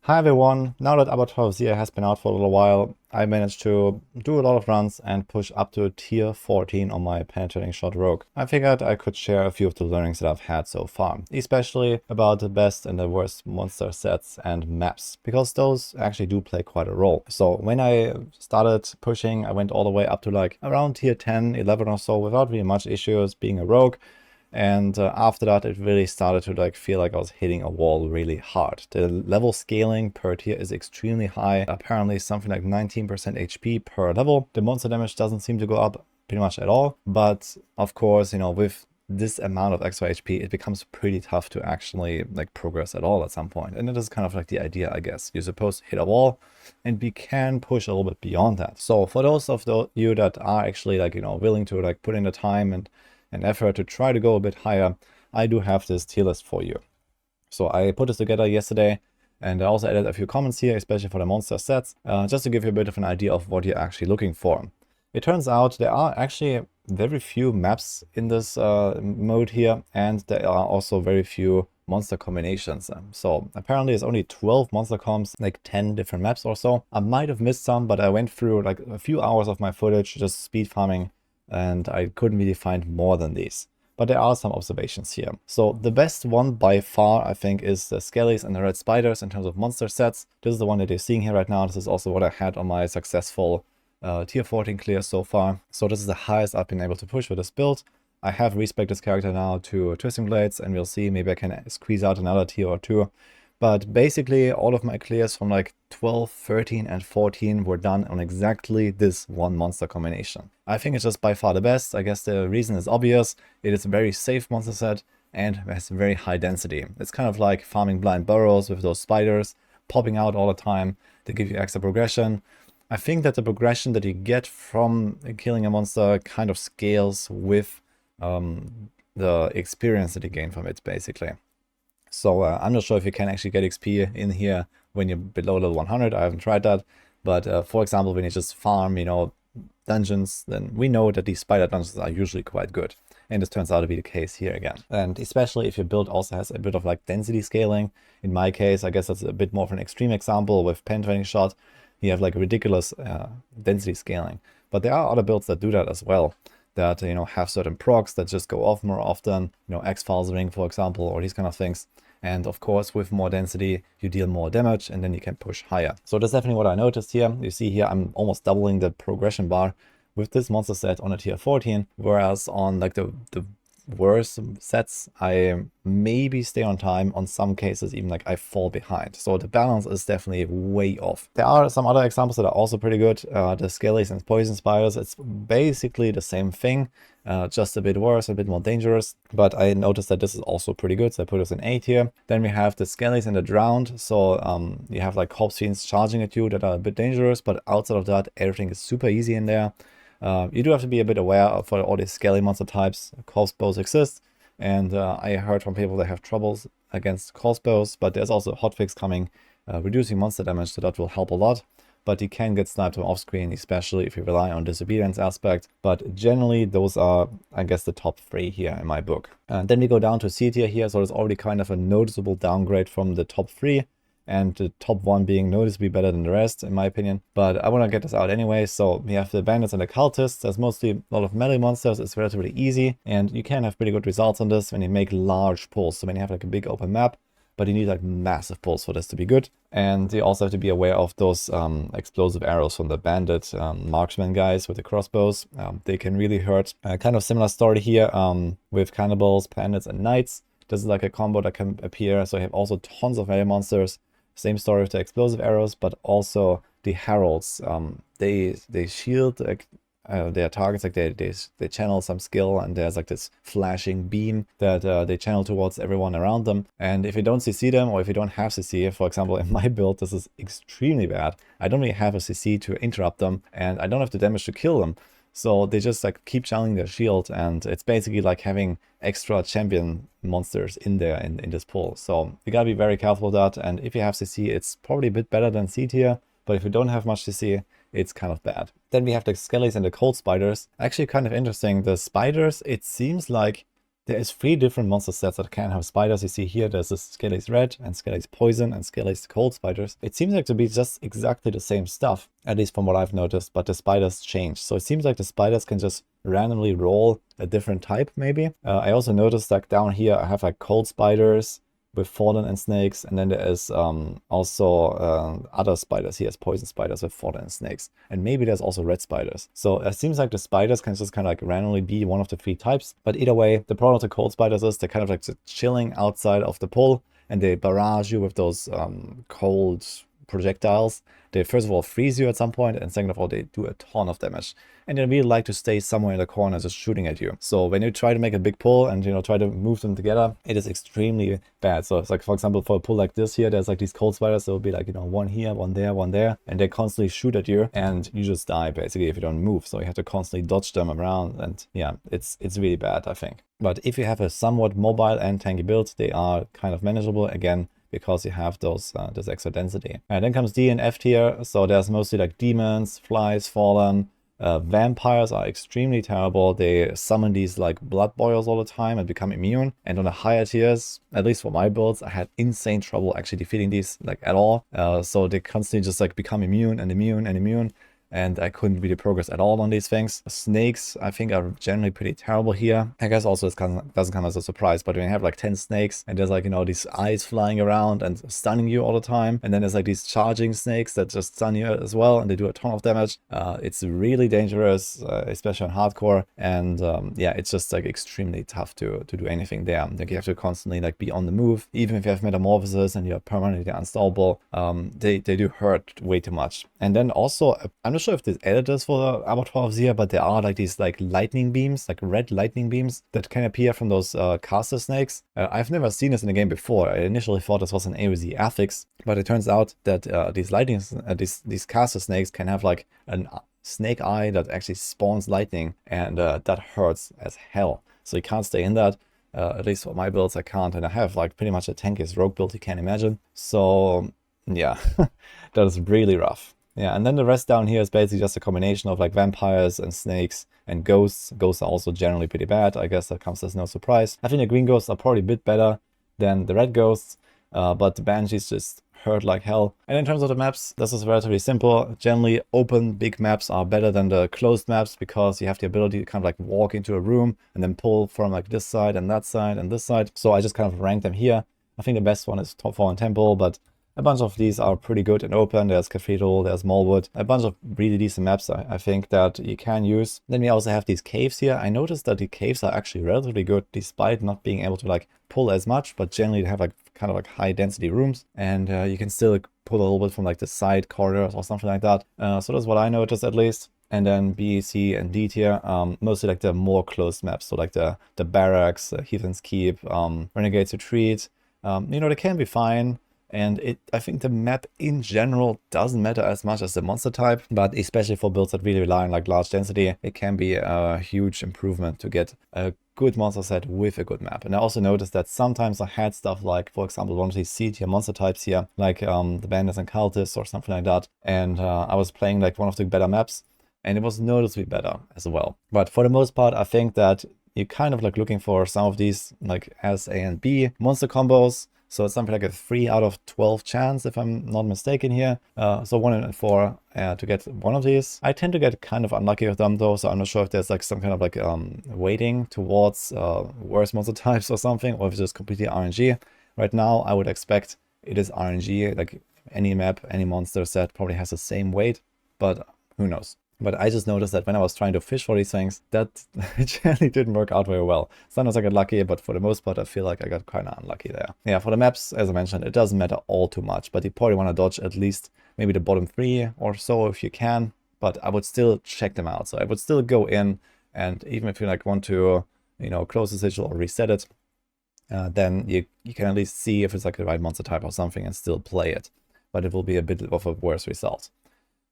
Hi everyone, now that Abattoir of Zir has been out for a little while, I managed to do a lot of runs and push up to tier 14 on my penetrating shot rogue. I figured I could share a few of the learnings that I've had so far, especially about the best and the worst monster sets and maps, because those actually do play quite a role. So when I started pushing, I went all the way up to like around tier 10, 11 or so without really much issues being a rogue. And after that, it really started to feel like I was hitting a wall really hard. The level scaling per tier is extremely high. Apparently something like 19% HP per level. The monster damage doesn't seem to go up pretty much at all. But of course, with this amount of extra HP, it becomes pretty tough to actually progress at all at some point. And it is kind of like the idea, I guess. You're supposed to hit a wall and we can push a little bit beyond that. So for those of you that are actually willing to put in the time and effort to try to go a bit higher, I do have this tier list for you. So I put this together yesterday, and I also added a few comments here, especially for the monster sets, just to give you a bit of an idea of what you're actually looking for. It turns out there are actually very few maps in this mode here, and there are also very few monster combinations. So apparently it's only 12 monster comps, like 10 different maps or so. I might have missed some, but I went through like a few hours of my footage just speed farming, and I couldn't really find more than these. But there are some observations here. So the best one by far, I think, is the Skellies and the Red Spiders in terms of monster sets. This is the one that you're seeing here right now. This is also what I had on my successful tier 14 clear so far. So this is the highest I've been able to push with this build. I have respected this character now to Twisting Blades, and we'll see, maybe I can squeeze out another tier or two. But basically all of my clears from like 12, 13 and 14 were done on exactly this one monster combination. I think it's just by far the best. I guess the reason is obvious. It is a very safe monster set and has very high density. It's kind of like farming blind burrows with those spiders popping out all the time to give you extra progression. I think that the progression that you get from killing a monster kind of scales with the experience that you gain from it, basically. So I'm not sure if you can actually get XP in here when you're below level 100. I haven't tried that. But for example, when you just farm, dungeons, then we know that these spider dungeons are usually quite good. And this turns out to be the case here again. And especially if your build also has a bit of density scaling. In my case, I guess that's a bit more of an extreme example with penetrating shot. You have ridiculous density scaling. But there are other builds that do that as well, that have certain procs that just go off more often, X-Files ring, for example, or these kind of things. And of course, with more density, you deal more damage and then you can push higher. So that's definitely what I noticed here. You see here, I'm almost doubling the progression bar with this monster set on a tier 14, whereas on the worse sets, I maybe stay on time. On some cases, even I fall behind. So the balance is definitely way off. There are some other examples that are also pretty good. The Skellies and Poison Spiders, it's basically the same thing, just a bit worse, a bit more dangerous. But I noticed that this is also pretty good, so I put this in A tier. Then we have the Skellies and the Drowned. So you have corpse fiends charging at you that are a bit dangerous, but outside of that, everything is super easy in there. You do have to be a bit aware of for all these scaly monster types. Corpse bows exist, and I heard from people that have troubles against corpse bows, but there's also a hotfix coming, reducing monster damage, so that will help a lot. But you can get sniped from off screen, especially if you rely on disobedience aspect. But generally, those are, I guess, the top 3 here in my book. And then we go down to C tier here, so there's already kind of a noticeable downgrade from the top 3. And the top 1 being noticeably better than the rest, in my opinion. But I want to get this out anyway. So we have the bandits and the cultists. There's mostly a lot of melee monsters. It's relatively easy, and you can have pretty good results on this when you make large pulls. So when you have a big open map, but you need massive pulls for this to be good. And you also have to be aware of those explosive arrows from the bandit marksman guys with the crossbows. They can really hurt. Kind of similar story here with cannibals, bandits, and knights. This is a combo that can appear. So you have also tons of melee monsters. Same story with the explosive arrows, but also the heralds. They shield their targets, they channel some skill, and there's this flashing beam that they channel towards everyone around them. And if you don't CC them, or if you don't have CC, for example, in my build, this is extremely bad. I don't really have a CC to interrupt them, and I don't have the damage to kill them. So they just keep channeling their shield, and it's basically having extra champion monsters in there in this pool. So you gotta be very careful with that. And if you have CC, it's probably a bit better than C tier. But if you don't have much CC, it's kind of bad. Then we have the Skellies and the Cold Spiders. Actually kind of interesting. The spiders, it seems like There is 3 different monster sets that can have spiders. You see here, there's this Scaly's Red and Scaly's Poison and Scaly's Cold spiders. It seems like to be just exactly the same stuff, at least from what I've noticed, but the spiders change. So it seems like the spiders can just randomly roll a different type, maybe. I also noticed that down here I have like Cold spiders with Fallen and Snakes, and then there is also other spiders. He has Poison spiders with Fallen and Snakes, and maybe there's also Red spiders. So it seems like the spiders can just kind of like randomly be one of the 3 types. But either way, the problem with the Cold spiders is they're kind of like chilling outside of the pull, and they barrage you with those cold projectiles. They first of all freeze you at some point, and second of all, they do a ton of damage. And they really like to stay somewhere in the corner just shooting at you. So when you try to make a big pull and, you know, try to move them together, it is extremely bad. So it's like, for example, for a pull like this here, there's like these Cold spiders. There will be like, you know, one here, one there, and they constantly shoot at you, and you just die basically if you don't move. So you have to constantly dodge them around, and yeah, it's really bad, I think. But if you have a somewhat mobile and tanky build, they are kind of manageable again, because you have those this extra density. And then comes D and F tier. So there's mostly like demons, flies, fallen. Vampires are extremely terrible. They summon these like blood boils all the time and become immune. And on the higher tiers, at least for my builds, I had insane trouble actually defeating these like at all. So they constantly just like become immune and immune and immune. And I couldn't really progress at all on these things. Snakes, I think, are generally pretty terrible here. I guess also it doesn't come as a surprise, but when you have like 10 snakes and there's like, you know, these eyes flying around and stunning you all the time, and then there's like these charging snakes that just stun you as well, and they do a ton of damage. It's really dangerous, especially on hardcore, and yeah, it's just like extremely tough to do anything there. Like you have to constantly like be on the move, even if you have metamorphosis and you're permanently unstoppable. They do hurt way too much. And then also, I'm not sure if this editors for the Abattoir of Zir, but there are like these like lightning beams, like red lightning beams that can appear from those caster snakes. I've never seen this in the game before. I initially thought this was an AOZ affix, but it turns out that these caster snakes can have like a snake eye that actually spawns lightning, and that hurts as hell. So you can't stay in that. At least for my builds, I can't, and I have like pretty much the tankiest rogue build you can imagine. So yeah, that is really rough. Yeah, and then the rest down here is basically just a combination of like vampires and snakes and ghosts. Ghosts are also generally pretty bad. I guess that comes as no surprise. I think the green ghosts are probably a bit better than the red ghosts, but the banshees just hurt like hell. And in terms of the maps, this is relatively simple. Generally, open big maps are better than the closed maps, because you have the ability to kind of like walk into a room and then pull from like this side and that side and this side. So I just kind of rank them here. I think the best one is Top 4 and Temple, but a bunch of these are pretty good and open. There's Cathedral, there's Mallwood, a bunch of really decent maps I think that you can use. Then we also have these caves here. I noticed that the caves are actually relatively good, despite not being able to like pull as much, but generally they have like kind of like high density rooms, and you can still like, pull a little bit from like the side corridors or something like that. So that's what I noticed at least. And then B, C, and D tier, mostly like the more closed maps. So like the Barracks, Heathen's Keep, Renegade's Retreat. You know, they can be fine. And I think the map in general doesn't matter as much as the monster type, but especially for builds that really rely on like large density, it can be a huge improvement to get a good monster set with a good map. And I also noticed that sometimes I had stuff like, for example, one of these C tier monster types here, like the Bandits and Cultists or something like that. And I was playing like one of the better maps, and it was noticeably better as well. But for the most part, I think that you're kind of like looking for some of these like S, A, and B monster combos. So it's something like a 3 out of 12 chance, if I'm not mistaken here. So 1 in 4 to get one of these. I tend to get kind of unlucky with them though, so I'm not sure if there's like some kind of like weighting towards worse monster types or something, or if it's just completely RNG. Right now, I would expect it is RNG, like any map, any monster set probably has the same weight, but who knows. But I just noticed that when I was trying to fish for these things, that generally didn't work out very well. Sometimes I got lucky, but for the most part, I feel like I got kind of unlucky there. Yeah, for the maps, as I mentioned, it doesn't matter all too much, but you probably want to dodge at least maybe the bottom 3 or so if you can, but I would still check them out. So I would still go in, and even if you like want to, you know, close the sigil or reset it, then you can at least see if it's like the right monster type or something and still play it. But it will be a bit of a worse result.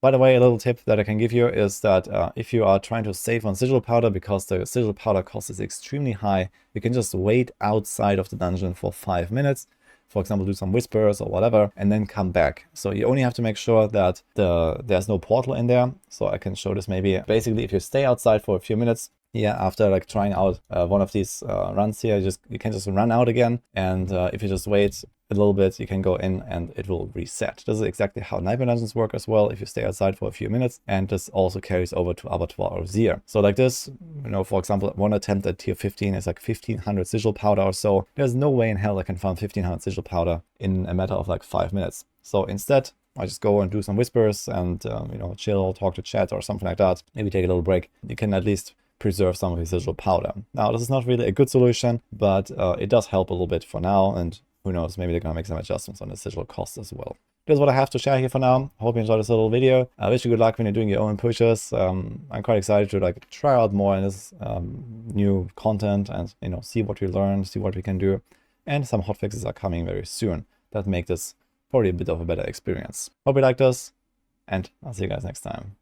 By the way, a little tip that I can give you is that if you are trying to save on sigil powder because the sigil powder cost is extremely high, you can just wait outside of the dungeon for 5 minutes. For example, do some whispers or whatever, and then come back. So you only have to make sure that there's no portal in there. So I can show this maybe. Basically, if you stay outside for a few minutes, yeah, after like trying out one of these runs here, you can just run out again, and if you just wait a little bit, you can go in and it will reset. This is exactly how Nightmare Dungeons work as well, if you stay outside for a few minutes, and this also carries over to Abattoir of Zir. So like this, you know, for example, one attempt at tier 15 is like 1500 sigil powder or so. There's no way in hell I can farm 1500 sigil powder in a matter of like 5 minutes. So instead, I just go and do some whispers and, you know, chill, talk to chat or something like that. Maybe take a little break. You can at least preserve some of your sigil powder. Now, this is not really a good solution, but it does help a little bit for now, and who knows, maybe they're gonna make some adjustments on the sigil cost as well. That's what I have to share here for now. Hope you enjoyed this little video. I wish you good luck when you're doing your own pushes. I'm quite excited to like try out more in this new content and, you know, see what we learn, see what we can do. And some hotfixes are coming very soon that make this probably a bit of a better experience. Hope you like this, and I'll see you guys next time.